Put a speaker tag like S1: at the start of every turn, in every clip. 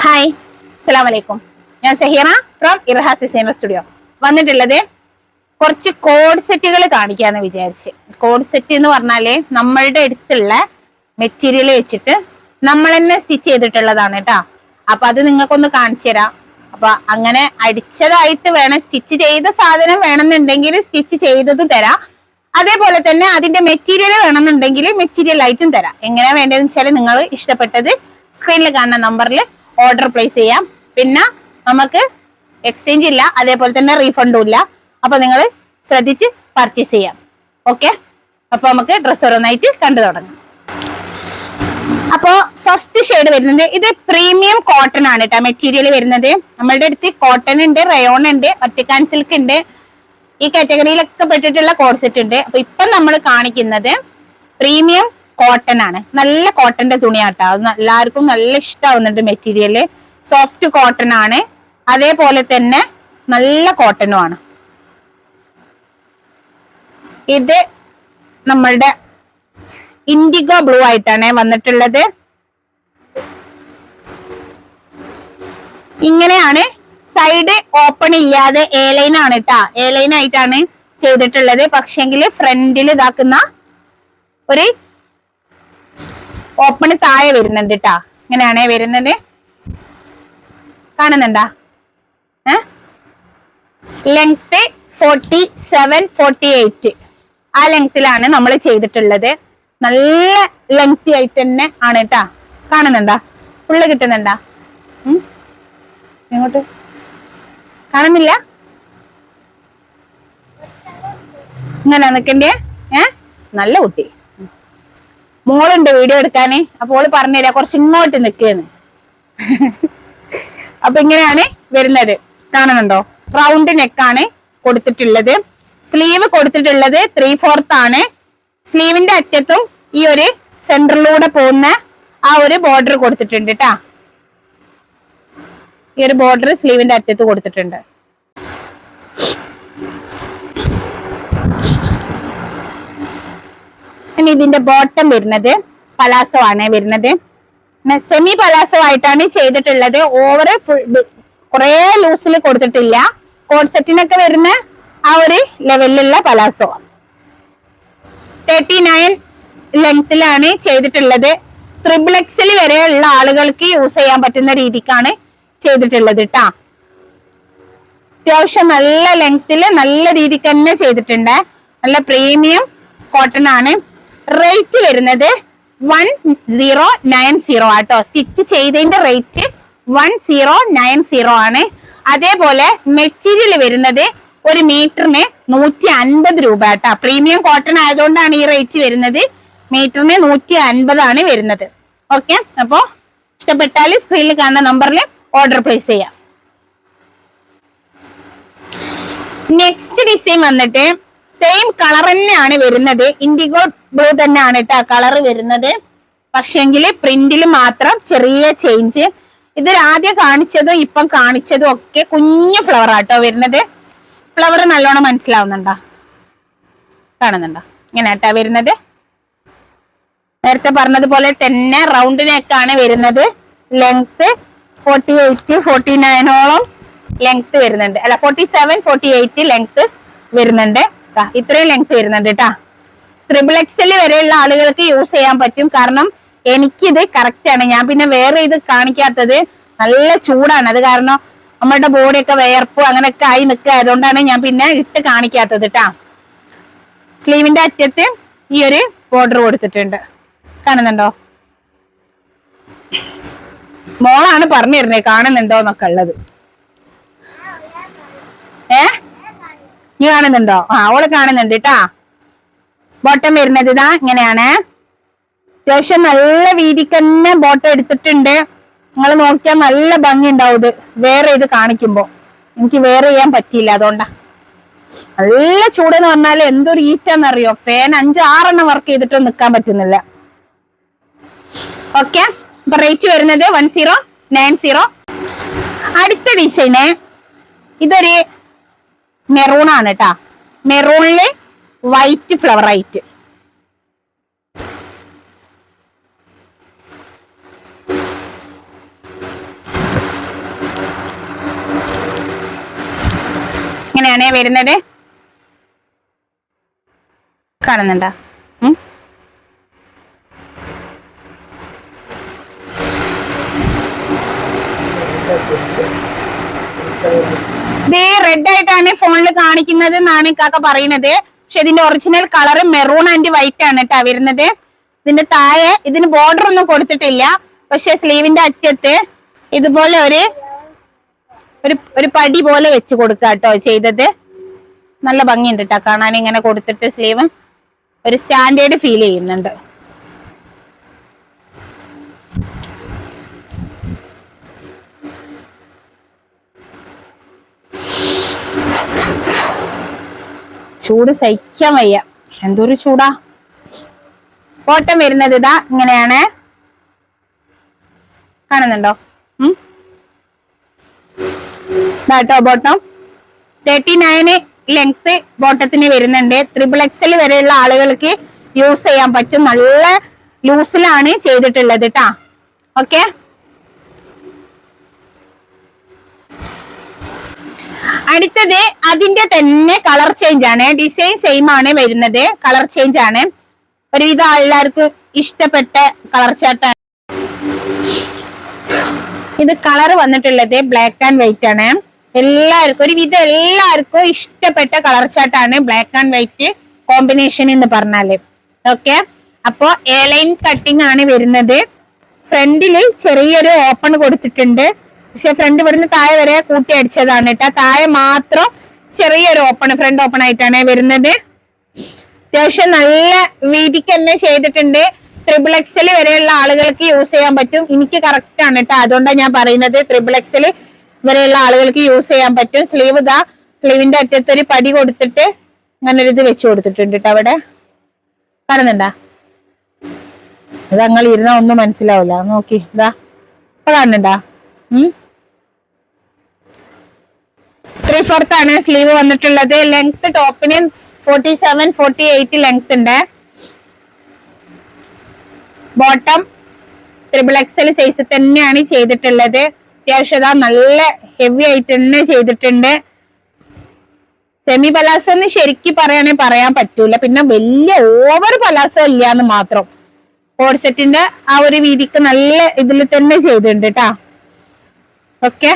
S1: Hi, അസ്സലാമു അലൈക്കും. ഞാൻ സഹീറ ഫ്രം ഇർഹാസ് ഡിസൈനർ സ്റ്റുഡിയോ. വന്നിട്ടുള്ളത് കുറച്ച് കോഡ് സെറ്റുകൾ കാണിക്കാന്ന് വിചാരിച്ച്. കോഡ് സെറ്റ് എന്ന് പറഞ്ഞാല് നമ്മളുടെ അടുത്തുള്ള മെറ്റീരിയൽ വെച്ചിട്ട് നമ്മൾ തന്നെ സ്റ്റിച്ച് ചെയ്തിട്ടുള്ളതാണ് കേട്ടാ. അപ്പൊ അത് നിങ്ങൾക്കൊന്ന് കാണിച്ചു തരാം. അപ്പൊ അങ്ങനെ അടിച്ചതായിട്ട് വേണം, സ്റ്റിച്ച് ചെയ്ത സാധനം വേണമെന്നുണ്ടെങ്കിൽ സ്റ്റിച്ച് ചെയ്തത് തരാം. അതേപോലെ തന്നെ അതിന്റെ മെറ്റീരിയൽ വേണമെന്നുണ്ടെങ്കിൽ മെറ്റീരിയൽ ആയിട്ടും തരാം. എങ്ങനെയാ വേണ്ടതെന്ന് വെച്ചാൽ നിങ്ങൾ ഇഷ്ടപ്പെട്ടത് സ്ക്രീനിൽ കാണുന്ന നമ്പറിൽ ഓർഡർ പ്ലേസ് ചെയ്യാം. പിന്നെ നമുക്ക് എക്സ്ചേഞ്ച് ഇല്ല, അതേപോലെ തന്നെ റീഫണ്ടും ഇല്ല. അപ്പൊ നിങ്ങൾ ശ്രദ്ധിച്ച് പർച്ചേസ് ചെയ്യാം. ഓക്കെ, അപ്പൊ നമുക്ക് ഡ്രസ്സ് ഓരോന്നായിട്ട് കണ്ടു തുടങ്ങാം. അപ്പോ ഫസ്റ്റ് ഷെയ്ഡ് വരുന്നത് ഇത് പ്രീമിയം കോട്ടൺ ആണ് കേട്ടോ. മെറ്റീരിയൽ വരുന്നത് നമ്മളുടെ അടുത്ത് കോട്ടൺ ഉണ്ട്, റയോൺ ഉണ്ട്, ഒറ്റക്കാൻ സിൽക്ക് ഉണ്ട്. ഈ കാറ്റഗറിയിലൊക്കെ പെട്ടിട്ടുള്ള കോഡ് സെറ്റ് ഉണ്ട്. അപ്പൊ ഇപ്പൊ നമ്മൾ കാണിക്കുന്നത് പ്രീമിയം കോട്ടൺ ആണ്. നല്ല കോട്ടന്റെ തുണിയാട്ടോ. അത് എല്ലാവർക്കും നല്ല ഇഷ്ടമാവുന്നുണ്ട്. മെറ്റീരിയല് സോഫ്റ്റ് കോട്ടൺ ആണ്, അതേപോലെ തന്നെ നല്ല കോട്ടണും ആണ്. ഇത് നമ്മളുടെ ഇൻഡിഗോ ബ്ലൂ ആയിട്ടാണ് വന്നിട്ടുള്ളത്. ഇങ്ങനെയാണ്, സൈഡ് ഓപ്പൺ ഇല്ലാതെ എ ലൈൻ ആണ് കേട്ടാ. എ ലൈൻ ആയിട്ടാണ് ചെയ്തിട്ടുള്ളത്. പക്ഷെങ്കിൽ ഫ്രണ്ടിൽ ഇതാക്കുന്ന ഒരു ഓപ്പൺ താഴെ വരുന്നുണ്ട് കേട്ടാ. ഇങ്ങനെയാണ് വരുന്നത്, കാണുന്നുണ്ടാ? ലെങ്ത് 47-48 ആ ലെങ്ത്തിലാണ് നമ്മൾ ചെയ്തിട്ടുള്ളത്. നല്ല ലെങ്തി ആയിട്ട് തന്നെ ആണ് കേട്ടാ. കാണുന്നുണ്ടാ? ഫുള്ള് കിട്ടുന്നുണ്ടാ? ഇങ്ങോട്ട് കാണുന്നില്ല? ഇങ്ങനെ നിക്കണ്ടേ? നല്ല കുട്ടി. മോളുണ്ട് വീഡിയോ എടുക്കാന്. അപ്പോൾ ഓള് പറഞ്ഞുതരാ കുറച്ച് ഇങ്ങോട്ട് നിൽക്കുന്നു. അപ്പൊ ഇങ്ങനെയാണ് വരുന്നത്, കാണുന്നുണ്ടോ? റൗണ്ട് നെക്കാണ് കൊടുത്തിട്ടുള്ളത്. സ്ലീവ് കൊടുത്തിട്ടുള്ളത് 3/4 ആണ്. സ്ലീവിന്റെ അറ്റത്തും ഈ ഒരു സെന്ററിലൂടെ പോകുന്ന ആ ഒരു ബോർഡർ കൊടുത്തിട്ടുണ്ട് കേട്ടാ. ഈ ഒരു ബോർഡർ സ്ലീവിന്റെ അറ്റത്ത് കൊടുത്തിട്ടുണ്ട്. ഇനി ഇതിന്റെ ബോട്ടം വരുന്നത് പലാസോ ആണ് വരുന്നത്. സെമി പലാസോ ആയിട്ടാണ് ചെയ്തിട്ടുള്ളത്. ഓവർ കുറെ ലൂസിൽ കൊടുത്തിട്ടില്ല. കോഡ് സെറ്റിനൊക്കെ വരുന്ന ആ ഒരു ലെവലിലുള്ള പലാസോ. 39 ലെങ്ത്തിലാണ് ചെയ്തിട്ടുള്ളത്. XXL വരെയുള്ള ആളുകൾക്ക് യൂസ് ചെയ്യാൻ പറ്റുന്ന രീതിക്കാണ് ചെയ്തിട്ടുള്ളത് കേട്ടാ. അത്യാവശ്യം നല്ല ലെങ്ത്തില് നല്ല രീതിക്ക് തന്നെ ചെയ്തിട്ടുണ്ട്. നല്ല പ്രീമിയം കോട്ടൺ ആണ്. റേറ്റ് വരുന്നത് 1090 ആട്ടോ. സ്റ്റിച്ച് ചെയ്തതിന്റെ റേറ്റ് 1090 ആണ്. അതേപോലെ മെറ്റീരിയൽ വരുന്നത് ഒരു മീറ്ററിന് 150 രൂപ കേട്ടോ. പ്രീമിയം കോട്ടൺ ആയതുകൊണ്ടാണ് ഈ റേറ്റ് വരുന്നത്. മീറ്ററിന് 150 ആണ് വരുന്നത്. ഓക്കെ, അപ്പോ ഇഷ്ടപ്പെട്ടാൽ സ്ക്രീനിൽ കാണുന്ന നമ്പറിൽ ഓർഡർ പ്ലേസ് ചെയ്യാം. നെക്സ്റ്റ് ഡിസൈൻ വന്നിട്ട് സെയിം കളർ തന്നെയാണ് വരുന്നത്. ഇൻഡിഗോ ബ്ലൂ തന്നെയാണ് കേട്ടോ കളർ വരുന്നത്. പക്ഷെങ്കിൽ പ്രിന്റിൽ മാത്രം ചെറിയ ചേഞ്ച്. ഇതിൽ ആദ്യം കാണിച്ചതും ഇപ്പം കാണിച്ചതും ഒക്കെ കുഞ്ഞു ഫ്ലവർ ആട്ടോ വരുന്നത്. ഫ്ലവർ നല്ലോണം മനസ്സിലാവുന്നുണ്ടോ? കാണുന്നുണ്ടോ? ഇങ്ങനെ കേട്ടാ വരുന്നത്. നേരത്തെ പറഞ്ഞതുപോലെ തന്നെ റൗണ്ട് നെക്കാണ് വരുന്നത്. ലെങ്ത് 48-49 ലെങ്ത് വരുന്നുണ്ട്. അല്ല, 47-48 ലെങ്ത് വരുന്നുണ്ട്. ഇത്രയും ലെങ്ത് വരുന്നുണ്ട് കേട്ടാ. XXL വരെയുള്ള ആളുകൾക്ക് യൂസ് ചെയ്യാൻ പറ്റും. കാരണം എനിക്കിത് കറക്റ്റ് ആണ്. ഞാൻ പിന്നെ വേറെ ഇത് കാണിക്കാത്തത്, നല്ല ചൂടാണ്. അത് കാരണം നമ്മളുടെ ബോഡിയൊക്കെ വിയർപ്പ് അങ്ങനെയൊക്കെ ആയി നിൽക്കുക. അതുകൊണ്ടാണ് ഞാൻ പിന്നെ ഇട്ട് കാണിക്കാത്തത് കേട്ടാ. സ്ലീവിന്റെ അറ്റത്ത് ഈ ഒരു ബോർഡർ കൊടുത്തിട്ടുണ്ട്, കാണുന്നുണ്ടോ? മോളാണ് പറഞ്ഞു തരുന്നത് കാണുന്നുണ്ടോ എന്നൊക്കെ ഉള്ളത്. നീ കാണുന്നുണ്ടോ? ഓള് കാണുന്നുണ്ട് കേട്ടാ. ബോട്ടം വരുന്നത് ഇതാ ഇങ്ങനെയാണ്. അത്യാവശ്യം നല്ല വീതിക്ക് തന്നെ ബോട്ടം എടുത്തിട്ടുണ്ട്. നിങ്ങൾ നോക്കിയാൽ നല്ല ഭംഗി ഉണ്ടാവും. ഇത് വേറെ ഇത് കാണിക്കുമ്പോ എനിക്ക് വേറെ ചെയ്യാൻ പറ്റിയില്ല, അതുകൊണ്ടാ. നല്ല ചൂടെന്ന് പറഞ്ഞാല് എന്തൊരു ഈറ്റാന്നറിയോ. ഫാൻ 5-6 വർക്ക് ചെയ്തിട്ടും നിൽക്കാൻ പറ്റുന്നില്ല. ഓക്കെ, അപ്പൊ റേറ്റ് വരുന്നത് 1090. അടുത്ത ഡിസൈന് ഇതൊരു മെറൂൺ ആണ് കേട്ടാ. മെറൂണില് വൈറ്റ് ഫ്ലവർ ആയിട്ട് ഇങ്ങനെയാണേ വരുന്നത്. കാണുന്നുണ്ടോ? ഇത് റെഡ് ആയിട്ടാണ് ഫോണിൽ കാണിക്കുന്നത് എന്നാണ് ഇക്കാക്ക പറയുന്നത്. പക്ഷെ ഇതിന്റെ original colour maroon and white ആണ് കേട്ടാ വരുന്നത്. ഇതിന്റെ താഴെ ഇതിന് ബോർഡർ ഒന്നും കൊടുത്തിട്ടില്ല. പക്ഷെ സ്ലീവിന്റെ അറ്റത്ത് ഇതുപോലെ ഒരു പടി പോലെ വെച്ച് കൊടുക്കുക കേട്ടോ ചെയ്തത്. നല്ല ഭംഗിയുണ്ട് കേട്ടോ കാണാൻ. ഇങ്ങനെ കൊടുത്തിട്ട് സ്ലീവ് ഒരു സ്റ്റാൻഡേർഡ് ഫീൽ ചെയ്യുന്നുണ്ട്. ചൂട് സഹിക്കാൻ വയ്യ, എന്തൊരു ചൂടാ. ബോട്ടം വരുന്നത് ഇതാ ഇങ്ങനെയാണ്, കാണുന്നുണ്ടോ? ഇതാട്ടോ ബോട്ടം. 39 ലെങ്ത് ബോട്ടത്തിന് വരുന്നുണ്ട്. XXL വരെയുള്ള ആളുകൾക്ക് യൂസ് ചെയ്യാൻ പറ്റും. നല്ല ലൂസിലാണ് ചെയ്തിട്ടുള്ളത് കേട്ടാ. ഓക്കെ, അടുത്തത് അതിന്റെ തന്നെ കളർ ചേഞ്ച് ആണ്. ഡിസൈൻ സെയിം ആണ് വരുന്നത്, കളർ ചേഞ്ച് ആണ്. ഒരുവിധം എല്ലാവർക്കും ഇഷ്ടപ്പെട്ട കളർ ചാർട്ടാണ് ഇത്. കളർ വന്നിട്ടുള്ളത് ബ്ലാക്ക് ആൻഡ് വൈറ്റ് ആണ്. എല്ലാവർക്കും ഒരുവിധം എല്ലാവർക്കും ഇഷ്ടപ്പെട്ട കളർ ചാർട്ടാണ് ബ്ലാക്ക് ആൻഡ് വൈറ്റ് കോമ്പിനേഷൻ എന്ന് പറഞ്ഞാല്. ഓക്കെ, അപ്പോ എ ലൈൻ കട്ടിങ് ആണ് വരുന്നത്. ഫ്രണ്ടില് ചെറിയൊരു ഓപ്പൺ കൊടുത്തിട്ടുണ്ട്. പക്ഷെ ഫ്രണ്ട് ഇവിടുന്ന് താഴെ വരെ കൂട്ടി അടിച്ചതാണ് കേട്ടോ. താഴെ മാത്രം ചെറിയൊരു ഓപ്പൺ, ഫ്രണ്ട് ഓപ്പൺ ആയിട്ടാണ് വരുന്നത്. അത്യാവശ്യം നല്ല വീതിക്ക് തന്നെ ചെയ്തിട്ടുണ്ട്. XXL വരെയുള്ള ആളുകൾക്ക് യൂസ് ചെയ്യാൻ പറ്റും. എനിക്ക് കറക്റ്റ് ആണ് കേട്ടോ, അതുകൊണ്ടാണ് ഞാൻ പറയുന്നത്. XXL വരെയുള്ള ആളുകൾക്ക് യൂസ് ചെയ്യാൻ പറ്റും. സ്ലീവ് ഇതാ, സ്ലീവിന്റെ അറ്റത്തൊരു പടി കൊടുത്തിട്ട് അങ്ങനെ ഒരു ഇത് വെച്ച് കൊടുത്തിട്ടുണ്ട് കേട്ടോ. അവിടെ കാണുന്നുണ്ടാ? അത് നിങ്ങൾ ഇരുന്നാ ഒന്നും മനസ്സിലാവില്ല. നോക്കി ഇതാ, ഇപ്പൊ കാണുന്നുണ്ടാ? 3/4 ആണ് സ്ലീവ് വന്നിട്ടുള്ളത്. ലെങ്ത് ടോപ്പിന് 47-48 ലെങ്ത് ഉണ്ട്. ബോട്ടം XXL സൈസ് തന്നെയാണ് ചെയ്തിട്ടുള്ളത്. അത്യാവശ്യം നല്ല ഹെവി ആയിട്ട് തന്നെ ചെയ്തിട്ടുണ്ട്. സെമി പലാസോ എന്ന് ശരിക്കും പറയാൻ പറ്റൂല. പിന്നെ വലിയ ഓവർ പലാസോ ഇല്ല എന്ന് മാത്രം. കോഡ് സെറ്റിന്റെ ആ ഒരു വീതിക്ക് നല്ല ഇതിൽ തന്നെ ചെയ്തിട്ടുണ്ട് കേട്ടാ. ഓക്കെ,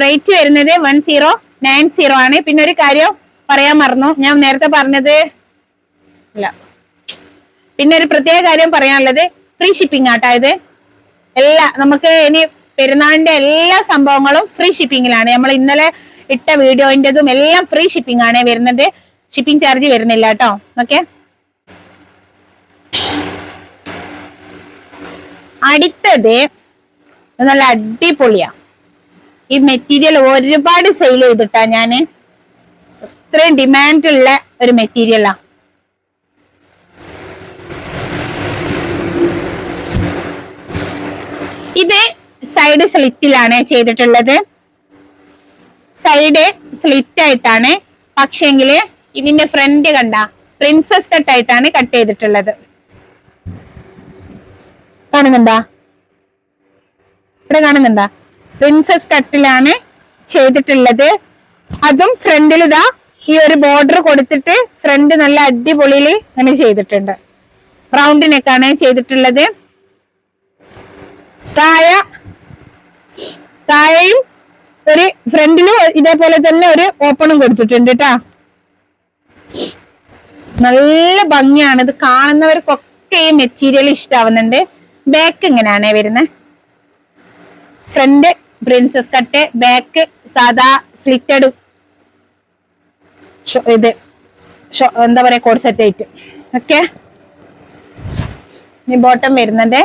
S1: റേറ്റ് വരുന്നത് 1090 ആണ്. പിന്നെ ഒരു കാര്യം പറയാൻ മറന്നു, ഞാൻ നേരത്തെ പറഞ്ഞത് ഇല്ല. പിന്നെ ഒരു പ്രത്യേക കാര്യം പറയാനുള്ളത്, ഫ്രീ ഷിപ്പിംഗ് ആട്ടോ ഇത്. നമുക്ക് ഇനി പെരുന്നാളിന്റെ എല്ലാ സംഭവങ്ങളും ഫ്രീ ഷിപ്പിംഗിലാണ്. നമ്മൾ ഇന്നലെ ഇട്ട വീഡിയോന്റെതും എല്ലാം ഫ്രീ ഷിപ്പിംഗ് ആണ് വരുന്നത്. ഷിപ്പിംഗ് ചാർജ് വരുന്നില്ല കേട്ടോ. ഓക്കെ, അടുത്തത് നല്ല അടിപൊളിയാ. ഈ മെറ്റീരിയൽ ഒരുപാട് സെയിൽ ചെയ്തിട്ടാ ഞാന്. ഇത്രയും ഡിമാൻഡ് ഉള്ള ഒരു മെറ്റീരിയലാ. ഇത് സൈഡ് സ്ലിറ്റിലാണ് ചെയ്തിട്ടുള്ളത്. സൈഡ് സ്ലിറ്റ് ആയിട്ടാണ്, പക്ഷെങ്കില് ഇതിന്റെ ഫ്രണ്ട് കണ്ട പ്രിൻസസ് കട്ട് ആയിട്ടാണ് കട്ട് ചെയ്തിട്ടുള്ളത്. കാണുന്നുണ്ടാ? ഇവിടെ കാണുന്നുണ്ടാ? പ്രിൻസസ് കട്ടിലാണ് ചെയ്തിട്ടുള്ളത്. അതും ഫ്രണ്ടിൽ ഇതാ ഈ ഒരു ബോർഡർ കൊടുത്തിട്ട് ഫ്രണ്ട് നല്ല അടിപൊളിയിൽ അങ്ങനെ ചെയ്തിട്ടുണ്ട്. റൗണ്ട് നെക്കാണ് ചെയ്തിട്ടുള്ളത്. താഴെയും ഒരു ഫ്രണ്ടിലും ഇതേപോലെ തന്നെ ഒരു ഓപ്പണും കൊടുത്തിട്ടുണ്ട് കേട്ടാ. നല്ല ഭംഗിയാണ്. ഇത് കാണുന്നവർക്കൊക്കെ ഈ മെറ്റീരിയൽ ഇഷ്ടാവുന്നുണ്ട്. ബാക്ക് ഇങ്ങനെയാണ് വരുന്നത്. ഫ്രണ്ട് പ്രിൻസസ് കട്ട്, ബാക്ക് സാധാ സ്ലിറ്റഡ് ഇത് എന്താ പറയാ കോഡ് സെറ്റ് ആയിട്ട്. ഓക്കെ, ഈ ബോട്ടം വരുന്നത്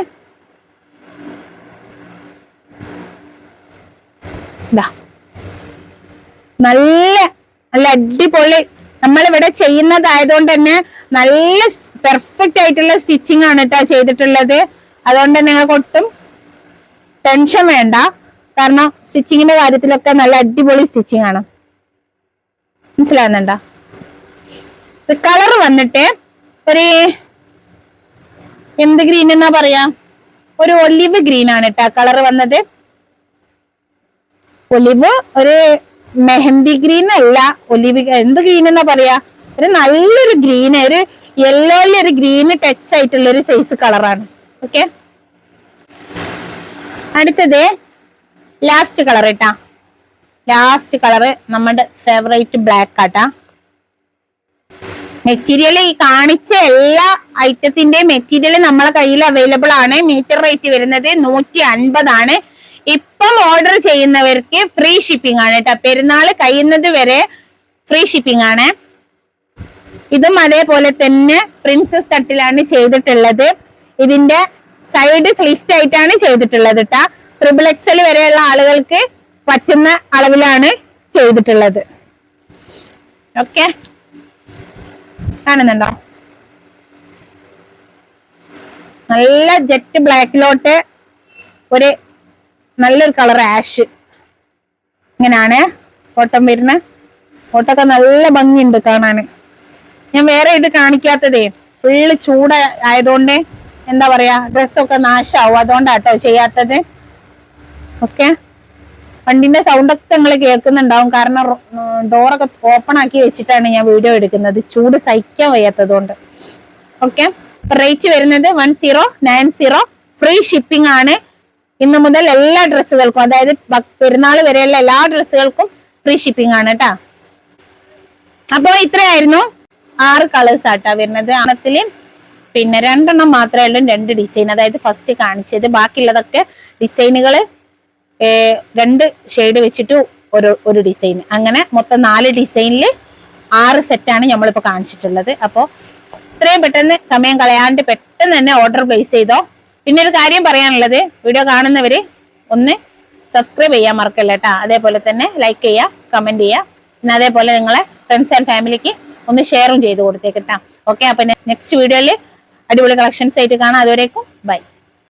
S1: നല്ല നല്ല അടിപൊളി. നമ്മളിവിടെ ചെയ്യുന്നതായതുകൊണ്ട് തന്നെ നല്ല പെർഫെക്റ്റ് ആയിട്ടുള്ള സ്റ്റിച്ചിങ് ആണ് കേട്ടോ ചെയ്തിട്ടുള്ളത്. അതുകൊണ്ട് തന്നെ നിങ്ങൾക്ക് ഒട്ടും ടെൻഷൻ വേണ്ട. കാരണം സ്റ്റിച്ചിങ്ങിന്റെ കാര്യത്തിലൊക്കെ നല്ല അടിപൊളി സ്റ്റിച്ചിങ് ആണ്. മനസ്സിലാകുന്നുണ്ടോ? കളർ വന്നിട്ട് ഒരു എന്ത് ഗ്രീൻ എന്നാ പറയാ, ഒരു ഒലിവ് ഗ്രീൻ ആണ് കേട്ടോ കളർ വന്നത്. ഒലിവ് ഒരു മെഹന്തി ഗ്രീൻ അല്ല, ഒലിവ് എന്ത് ഗ്രീൻ എന്നാ പറയാ, ഒരു നല്ലൊരു ഗ്രീന്, ഒരു യെല്ലോയില് ഒരു ഗ്രീന് ടച്ച് ആയിട്ടുള്ള ഒരു സൈസ് കളറാണ്. ഓക്കെ, അടുത്തത് ലാസ്റ്റ് കളർ കേട്ടാ. ലാസ്റ്റ് കളറ് നമ്മുടെ ഫേവറേറ്റ് ബ്ലാക്ക് ആട്ടാ. മെറ്റീരിയൽ ഈ കാണിച്ച എല്ലാ ഐറ്റത്തിന്റെ മെറ്റീരിയൽ നമ്മളെ കയ്യിൽ അവൈലബിൾ ആണ്. മീറ്റർ റേറ്റ് വരുന്നത് 150 ആണ്. ഇപ്പം ഓർഡർ ചെയ്യുന്നവർക്ക് ഫ്രീ ഷിപ്പിംഗ് ആണ് കേട്ടോ. പെരുന്നാൾ കഴിയുന്നത് വരെ ഫ്രീ ഷിപ്പിംഗ് ആണ്. ഇതും അതേപോലെ തന്നെ പ്രിൻസസ് കട്ടിലാണ് ചെയ്തിട്ടുള്ളത്. ഇതിന്റെ സൈഡ് സ്ലിറ്റ് ആയിട്ടാണ് ചെയ്തിട്ടുള്ളത് കേട്ടാ. XXL വരെയുള്ള ആളുകൾക്ക് പറ്റുന്ന അളവിലാണ് ചെയ്തിട്ടുള്ളത്. ഓക്കെ, കാണുന്നുണ്ടോ? നല്ല ജെറ്റ് ബ്ലാക്കിലോട്ട് ഒരു നല്ലൊരു കളർ ആഷ്, ഇങ്ങനെയാണ് ഓട്ടം വരുന്നത്. ഓട്ടൊക്കെ നല്ല ഭംഗിയുണ്ട് കാണാന്. ഞാൻ വേറെ ഇത് കാണിക്കാത്തതേ ഫുള്ള് ചൂട് ആയതുകൊണ്ട് എന്താ പറയാ, ഡ്രസ്സൊക്കെ നാശാവും, അതുകൊണ്ടാട്ടോ ചെയ്യാത്തത്. ഓക്കെ, വണ്ടിന്റെ സൗണ്ടൊക്കെ നിങ്ങൾ കേൾക്കുന്നുണ്ടാവും, കാരണം ഡോറൊക്കെ ഓപ്പൺ ആക്കി വെച്ചിട്ടാണ് ഞാൻ വീഡിയോ എടുക്കുന്നത്, ചൂട് സഹിക്കാൻ വയ്യാത്തത് കൊണ്ട്. ഓക്കെ, റേറ്റ് വരുന്നത് 1090, ഫ്രീ ഷിപ്പിംഗ് ആണ്. ഇന്ന് മുതൽ എല്ലാ ഡ്രസ്സുകൾക്കും, അതായത് പെരുന്നാൾ വരെയുള്ള എല്ലാ ഡ്രസ്സുകൾക്കും ഫ്രീ ഷിപ്പിംഗ് ആണ് കേട്ടാ. അപ്പൊ ഇത്രയായിരുന്നു 6 കളേഴ്സ് ആട്ടാ വരുന്നത്. ആണത്തില് പിന്നെ 2 മാത്രമേ ഉള്ളൂ 2 ഡിസൈൻ, അതായത് ഫസ്റ്റ് കാണിച്ചത്. ബാക്കിയുള്ളതൊക്കെ ഡിസൈനുകള് 2 ഷെയ്ഡ് വെച്ചിട്ട് ഒരു ഡിസൈൻ, അങ്ങനെ മൊത്തം 4 ഡിസൈനില് 6 സെറ്റാണ് നമ്മളിപ്പോ കാണിച്ചിട്ടുള്ളത്. അപ്പോ ഇത്രയും പെട്ടെന്ന് സമയം കളയാണ്ട് പെട്ടെന്ന് തന്നെ ഓർഡർ പ്ലേസ് ചെയ്തോ. പിന്നെ ഒരു കാര്യം പറയാനുള്ളത്, വീഡിയോ കാണുന്നവര് ഒന്ന് സബ്സ്ക്രൈബ് ചെയ്യാൻ മറക്കല്ല കേട്ടാ. അതേപോലെ തന്നെ ലൈക്ക് ചെയ്യുക, കമന്റ് ചെയ്യുക. പിന്നെ അതേപോലെ നിങ്ങളെ ഫ്രണ്ട്സ് ആൻഡ് ഫാമിലിക്ക് ഒന്ന് ഷെയറും ചെയ്ത് കൊടുത്തേക്കിട്ടാ. ഓക്കെ, അപ്പൊ നെക്സ്റ്റ് വീഡിയോയിൽ അടിപൊളി കളക്ഷൻസ് ആയിട്ട് കാണാം. അതുവരേക്കും ബൈ.